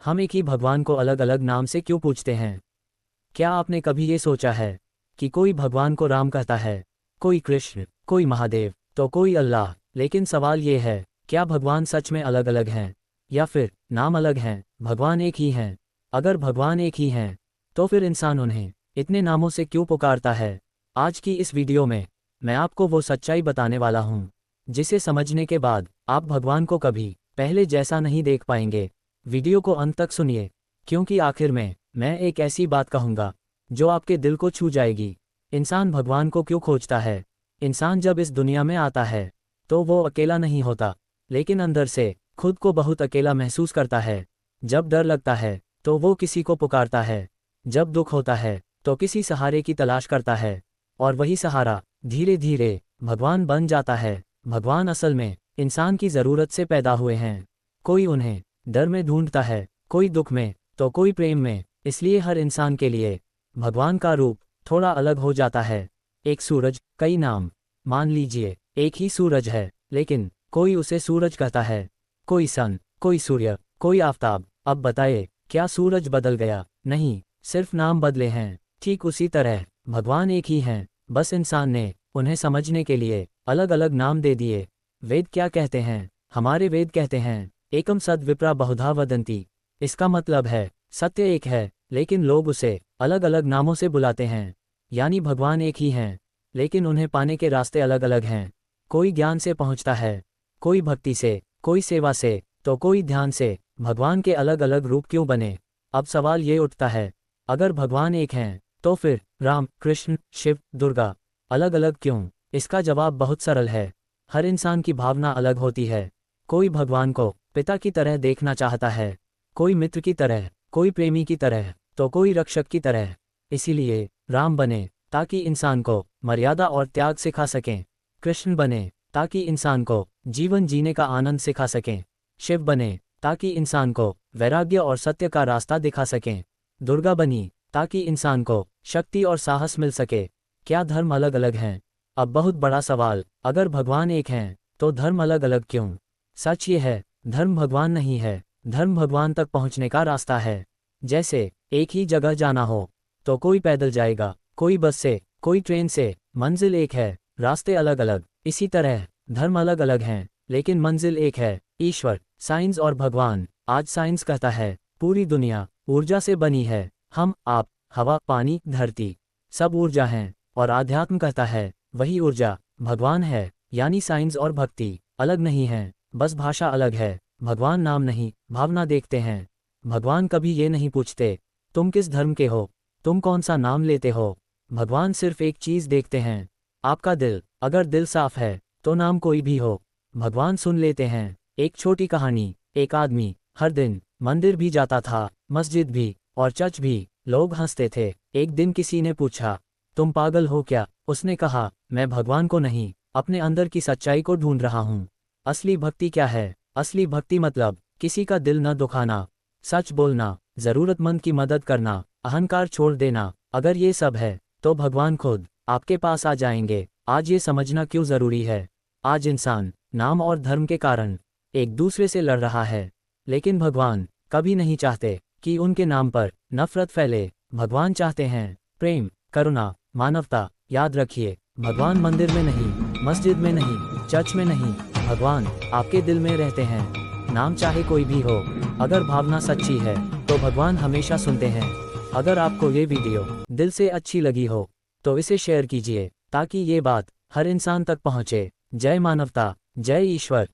हम एक ही भगवान को अलग अलग नाम से क्यों पूछते हैं? क्या आपने कभी ये सोचा है कि कोई भगवान को राम कहता है, कोई कृष्ण, कोई महादेव, तो कोई अल्लाह? लेकिन सवाल ये है, क्या भगवान सच में अलग अलग हैं या फिर नाम अलग हैं? भगवान एक ही हैं। अगर भगवान एक ही हैं तो फिर इंसान उन्हें इतने नामों से क्यों पुकारता है? आज की इस वीडियो में मैं आपको वो सच्चाई बताने वाला हूँ जिसे समझने के बाद आप भगवान को कभी पहले जैसा नहीं देख पाएंगे। वीडियो को अंत तक सुनिए, क्योंकि आखिर में मैं एक ऐसी बात कहूँगा जो आपके दिल को छू जाएगी। इंसान भगवान को क्यों खोजता है? इंसान जब इस दुनिया में आता है तो वो अकेला नहीं होता, लेकिन अंदर से खुद को बहुत अकेला महसूस करता है। जब डर लगता है तो वो किसी को पुकारता है, जब दुख होता है तो किसी सहारे की तलाश करता है, और वही सहारा धीरे धीरे भगवान बन जाता है। भगवान असल में इंसान की ज़रूरत से पैदा हुए हैं। कोई उन्हें डर में ढूंढता है, कोई दुख में, तो कोई प्रेम में। इसलिए हर इंसान के लिए भगवान का रूप थोड़ा अलग हो जाता है। एक सूरज, कई नाम। मान लीजिए एक ही सूरज है, लेकिन कोई उसे सूरज कहता है, कोई सन, कोई सूर्य, कोई आफताब। अब बताइए, क्या सूरज बदल गया? नहीं, सिर्फ नाम बदले हैं। ठीक उसी तरह भगवान एक ही हैं, बस इंसान ने उन्हें समझने के लिए अलग अलग नाम दे दिए। वेद क्या कहते हैं? हमारे वेद कहते हैं, एकम सद विप्रा बहुधा वदंती। इसका मतलब है सत्य एक है, लेकिन लोग उसे अलग अलग नामों से बुलाते हैं। यानी भगवान एक ही हैं, लेकिन उन्हें पाने के रास्ते अलग अलग हैं। कोई ज्ञान से पहुंचता है, कोई भक्ति से, कोई सेवा से, तो कोई ध्यान से। भगवान के अलग अलग रूप क्यों बने? अब सवाल ये उठता है, अगर भगवान एक हैं तो फिर राम, कृष्ण, शिव, दुर्गा अलग अलग क्यों? इसका जवाब बहुत सरल है। हर इंसान की भावना अलग होती है। कोई भगवान को पिता की तरह देखना चाहता है, कोई मित्र की तरह, कोई प्रेमी की तरह, तो कोई रक्षक की तरह। इसीलिए राम बने ताकि इंसान को मर्यादा और त्याग सिखा सकें। कृष्ण बने ताकि इंसान को जीवन जीने का आनंद सिखा सकें। शिव बने ताकि इंसान को वैराग्य और सत्य का रास्ता दिखा सकें। दुर्गा बनी ताकि इंसान को शक्ति और साहस मिल सके। क्या धर्म अलग अलग हैं? अब बहुत बड़ा सवाल, अगर भगवान एक हैं तो धर्म अलग अलग क्यों? सच ये है, धर्म भगवान नहीं है, धर्म भगवान तक पहुंचने का रास्ता है। जैसे एक ही जगह जाना हो तो कोई पैदल जाएगा, कोई बस से, कोई ट्रेन से। मंजिल एक है, रास्ते अलग अलग। इसी तरह धर्म अलग अलग हैं, लेकिन मंजिल एक है, ईश्वर। साइंस और भगवान। आज साइंस कहता है पूरी दुनिया ऊर्जा से बनी है। हम, आप, हवा, पानी, धरती, सब ऊर्जा हैं। और आध्यात्म कहता है वही ऊर्जा भगवान है। यानी साइंस और भक्ति अलग नहीं हैं, बस भाषा अलग है। भगवान नाम नहीं, भावना देखते हैं। भगवान कभी ये नहीं पूछते तुम किस धर्म के हो, तुम कौन सा नाम लेते हो। भगवान सिर्फ एक चीज़ देखते हैं, आपका दिल। अगर दिल साफ है तो नाम कोई भी हो, भगवान सुन लेते हैं। एक छोटी कहानी, एक आदमी हर दिन मंदिर भी जाता था, मस्जिद भी और चर्च भी। लोग हंसते थे। एक दिन किसी ने पूछा, तुम पागल हो क्या? उसने कहा, मैं भगवान को नहीं, अपने अंदर की सच्चाई को ढूंढ रहा हूँ। असली भक्ति क्या है? असली भक्ति मतलब किसी का दिल न दुखाना, सच बोलना, जरूरतमंद की मदद करना, अहंकार छोड़ देना। अगर ये सब है तो भगवान खुद आपके पास आ जाएंगे। आज ये समझना क्यों ज़रूरी है। आज इंसान नाम और धर्म के कारण एक दूसरे से लड़ रहा है, लेकिन भगवान कभी नहीं चाहते कि उनके नाम पर नफरत फैले। भगवान चाहते हैं प्रेम, करुणा, मानवता। याद रखिए, भगवान मंदिर में नहीं, मस्जिद में नहीं, चर्च में नहीं, भगवान आपके दिल में रहते हैं। नाम चाहे कोई भी हो, अगर भावना सच्ची है तो भगवान हमेशा सुनते हैं। अगर आपको ये वीडियो दिल से अच्छी लगी हो तो इसे शेयर कीजिए ताकि ये बात हर इंसान तक पहुँचे। जय मानवता, जय ईश्वर।